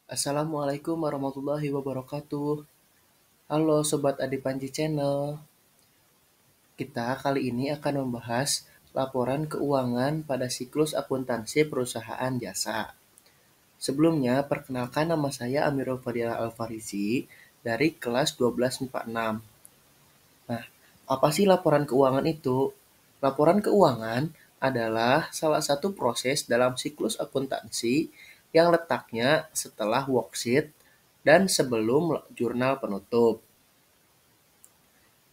Assalamualaikum warahmatullahi wabarakatuh. Halo Sobat Adi Panji Channel. Kita kali ini akan membahas laporan keuangan pada siklus akuntansi perusahaan jasa. Sebelumnya, perkenalkan nama saya Amirul Fadilah Al-Farizi dari kelas 1246. Nah, apa sih laporan keuangan itu? Laporan keuangan adalah salah satu proses dalam siklus akuntansi yang letaknya setelah worksheet dan sebelum jurnal penutup.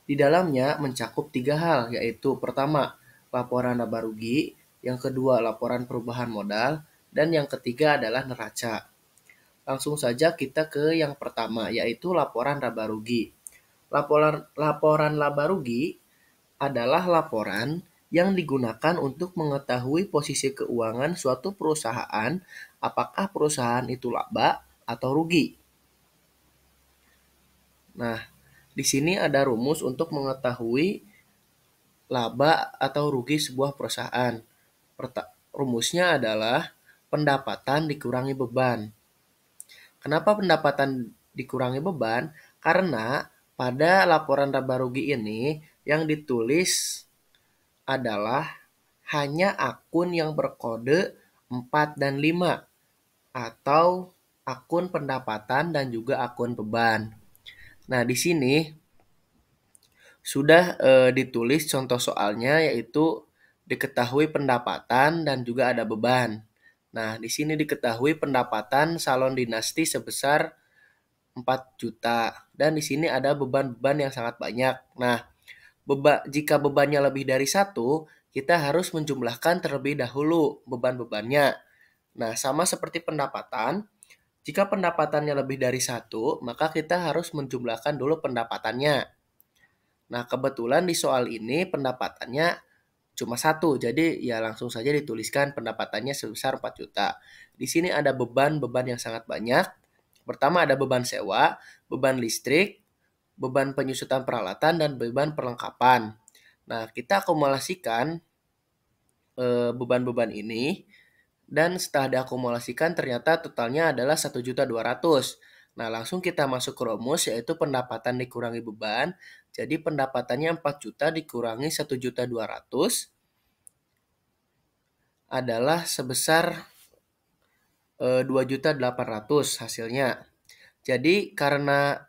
Di dalamnya mencakup 3 hal, yaitu pertama, laporan laba rugi, yang kedua, laporan perubahan modal, dan yang ketiga adalah neraca. Langsung saja kita ke yang pertama, yaitu laporan laba rugi. Laporan laba rugi adalah laporan yang digunakan untuk mengetahui posisi keuangan suatu perusahaan, apakah perusahaan itu laba atau rugi. Nah, di sini ada rumus untuk mengetahui laba atau rugi sebuah perusahaan. Rumusnya adalah pendapatan dikurangi beban. Kenapa pendapatan dikurangi beban? Karena pada laporan laba rugi ini yang ditulis adalah hanya akun yang berkode 4 dan 5 atau akun pendapatan dan juga akun beban. Nah, di sini sudah ditulis contoh soalnya, yaitu diketahui pendapatan dan juga ada beban. Nah, di sini diketahui pendapatan salon dinasti sebesar 4 juta dan di sini ada beban-beban yang sangat banyak. Nah, jika bebannya lebih dari 1, kita harus menjumlahkan terlebih dahulu beban-bebannya. Nah, sama seperti pendapatan, jika pendapatannya lebih dari 1, maka kita harus menjumlahkan dulu pendapatannya. Nah, kebetulan di soal ini pendapatannya cuma 1, jadi ya langsung saja dituliskan pendapatannya sebesar 4 juta. Di sini ada beban-beban yang sangat banyak. Pertama ada beban sewa, beban listrik, beban penyusutan peralatan, dan beban perlengkapan. Nah, kita akumulasikan beban-beban ini, dan setelah diakumulasikan ternyata totalnya adalah 1.200.000. Nah, langsung kita masuk ke rumus, yaitu pendapatan dikurangi beban. Jadi pendapatannya 4 juta dikurangi 1.200.000 adalah sebesar 2.800.000 hasilnya. Jadi karena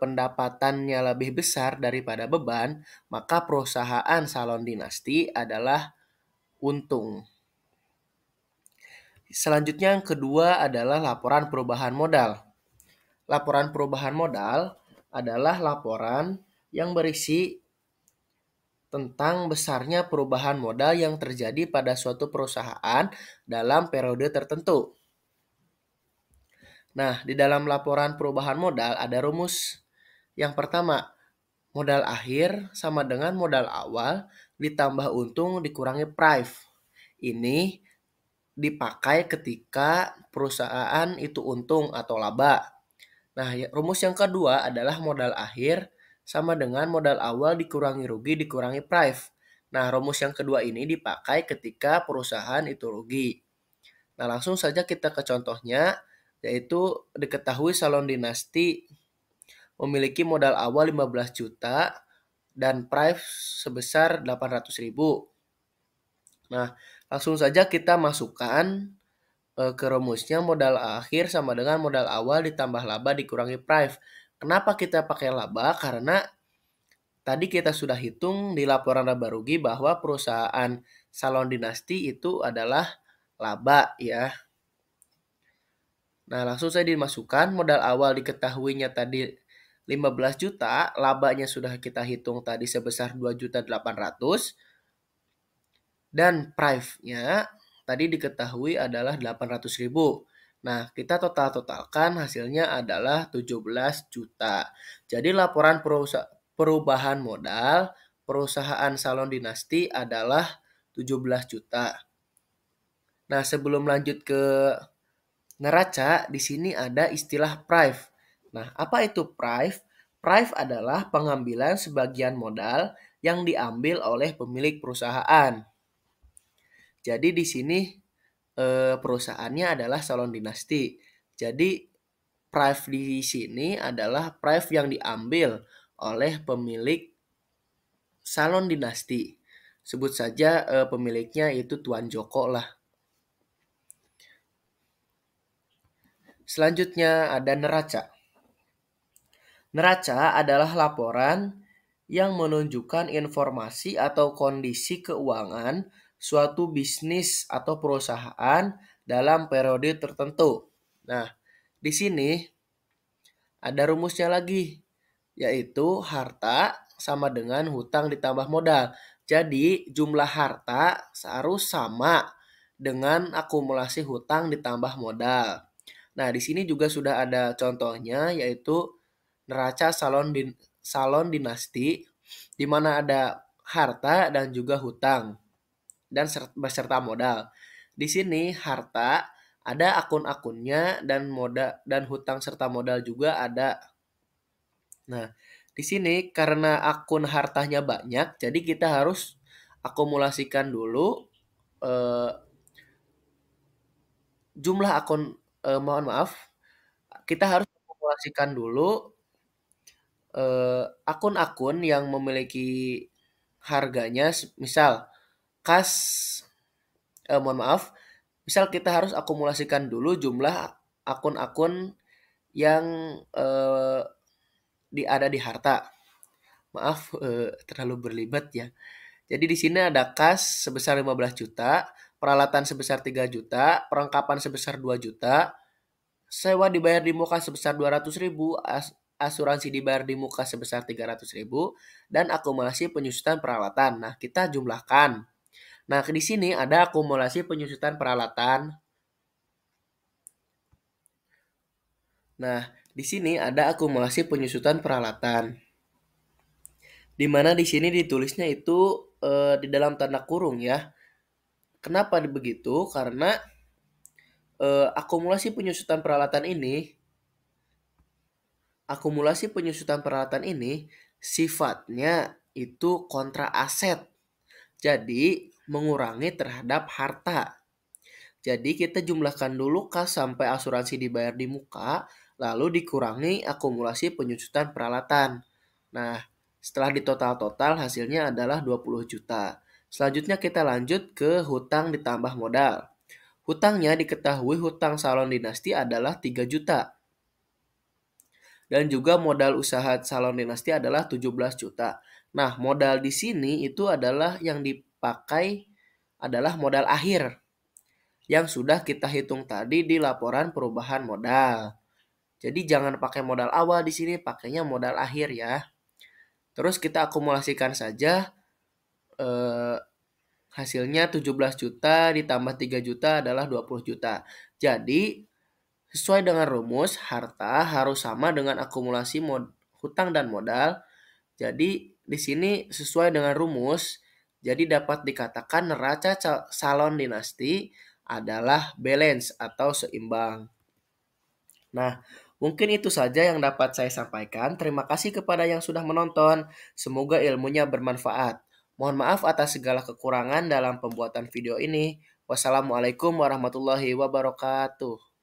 pendapatannya lebih besar daripada beban, maka perusahaan salon dinasti adalah untung. Selanjutnya yang kedua adalah laporan perubahan modal. Laporan perubahan modal adalah laporan yang berisi tentang besarnya perubahan modal yang terjadi pada suatu perusahaan dalam periode tertentu. Nah, di dalam laporan perubahan modal ada rumus. Yang pertama, modal akhir sama dengan modal awal ditambah untung dikurangi price. Ini dipakai ketika perusahaan itu untung atau laba. Nah, rumus yang kedua adalah modal akhir sama dengan modal awal dikurangi rugi dikurangi price. Nah, rumus yang kedua ini dipakai ketika perusahaan itu rugi. Nah, langsung saja kita ke contohnya, yaitu diketahui salon dinasti memiliki modal awal 15 juta dan price sebesar 800.000. Nah, langsung saja kita masukkan ke rumusnya modal akhir sama dengan modal awal ditambah laba dikurangi price. Kenapa kita pakai laba? Karena tadi kita sudah hitung di laporan laba rugi bahwa perusahaan salon dinasti itu adalah laba ya. Nah, langsung saja dimasukkan modal awal diketahuinya tadi 15 juta, labanya sudah kita hitung tadi sebesar 2.800.000 dan price-nya tadi diketahui adalah 800.000. Nah, kita totalkan hasilnya adalah 17 juta. Jadi laporan perubahan modal perusahaan salon dinasti adalah 17 juta. Nah, sebelum lanjut ke neraca, di sini ada istilah price. Nah, apa itu price? Price adalah pengambilan sebagian modal yang diambil oleh pemilik perusahaan. Jadi di sini perusahaannya adalah salon dinasti. Jadi Prive di sini adalah Prive yang diambil oleh pemilik salon dinasti. Sebut saja pemiliknya itu Tuan Joko lah. Selanjutnya ada neraca. Neraca adalah laporan yang menunjukkan informasi atau kondisi keuangan suatu bisnis atau perusahaan dalam periode tertentu. Nah, di sini ada rumusnya lagi, yaitu harta sama dengan hutang ditambah modal. Jadi, jumlah harta harus sama dengan akumulasi hutang ditambah modal. Nah, di sini juga sudah ada contohnya, yaitu neraca salon dinasti, di mana ada harta dan juga hutang dan beserta modal. Di sini harta ada akun-akunnya dan modal dan hutang serta modal juga ada. Nah, di sini karena akun hartanya banyak, jadi kita harus akumulasikan dulu eh, jumlah akun. Mohon maaf, kita harus akumulasikan dulu akun-akun yang memiliki harganya, misal kas, mohon maaf, misal kita harus akumulasikan dulu jumlah akun-akun yang ada di harta. Maaf, terlalu berlibat ya. Jadi di sini ada kas sebesar 15 juta, peralatan sebesar 3 juta, perlengkapan sebesar 2 juta, sewa dibayar di muka sebesar 200.000, asuransi dibayar di muka sebesar 300.000, dan akumulasi penyusutan peralatan. Nah, kita jumlahkan. Nah, di sini ada akumulasi penyusutan peralatan. Nah, di sini ada akumulasi penyusutan peralatan. Di mana di sini ditulisnya itu di dalam tanda kurung ya. Kenapa begitu? Karena akumulasi penyusutan peralatan ini sifatnya itu kontra aset. Jadi mengurangi terhadap harta. Jadi kita jumlahkan dulu kas sampai asuransi dibayar di muka, lalu dikurangi akumulasi penyusutan peralatan. Nah, setelah ditotal-total hasilnya adalah 20 juta. Selanjutnya kita lanjut ke hutang ditambah modal. Hutangnya diketahui hutang salon dinasti adalah 3 juta. Dan juga modal usaha salon dinasti adalah 17 juta. Nah, modal di sini itu adalah yang dipakai adalah modal akhir yang sudah kita hitung tadi di laporan perubahan modal. Jadi jangan pakai modal awal di sini, pakainya modal akhir ya. Terus kita akumulasikan saja hasilnya 17 juta ditambah 3 juta adalah 20 juta. Jadi sesuai dengan rumus, harta harus sama dengan akumulasi hutang dan modal. Jadi di sini sesuai dengan rumus, jadi dapat dikatakan neraca salon dinasti adalah balance atau seimbang. Nah, mungkin itu saja yang dapat saya sampaikan. Terima kasih kepada yang sudah menonton. Semoga ilmunya bermanfaat. Mohon maaf atas segala kekurangan dalam pembuatan video ini. Wassalamualaikum warahmatullahi wabarakatuh.